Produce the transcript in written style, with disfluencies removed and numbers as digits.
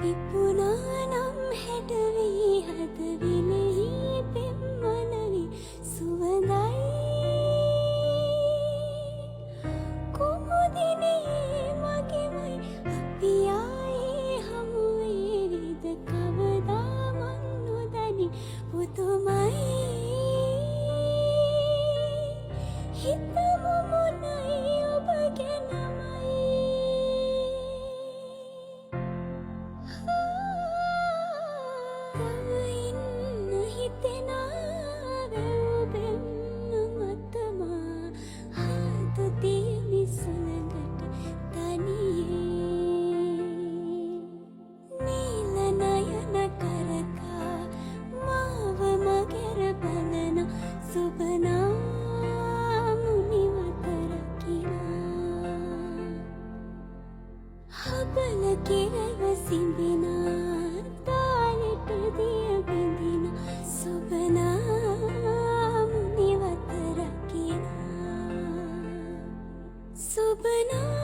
ඉපුණානම් හැඩවී හදවිනෙහි පෙම්මනවි සුවඳයි කුමුදිනේ මගෙමයි අපි ආයේ හමුවේවිද කවදා මන් නොදනි පුදුමයි හිතමු මොනයි ඔබ ගැනමයි තව ඉන්න හිතෙනා වැව්බෙන්න මතමා හදතිය මිසුලඟට තනියේ නීල නයන කරකා මාව මගෙර බලන සුබනා හබල කෙරව සිඹිනා තාලෙට දිය බිඳින සුබනා මුනිවත රකිනා සුබනා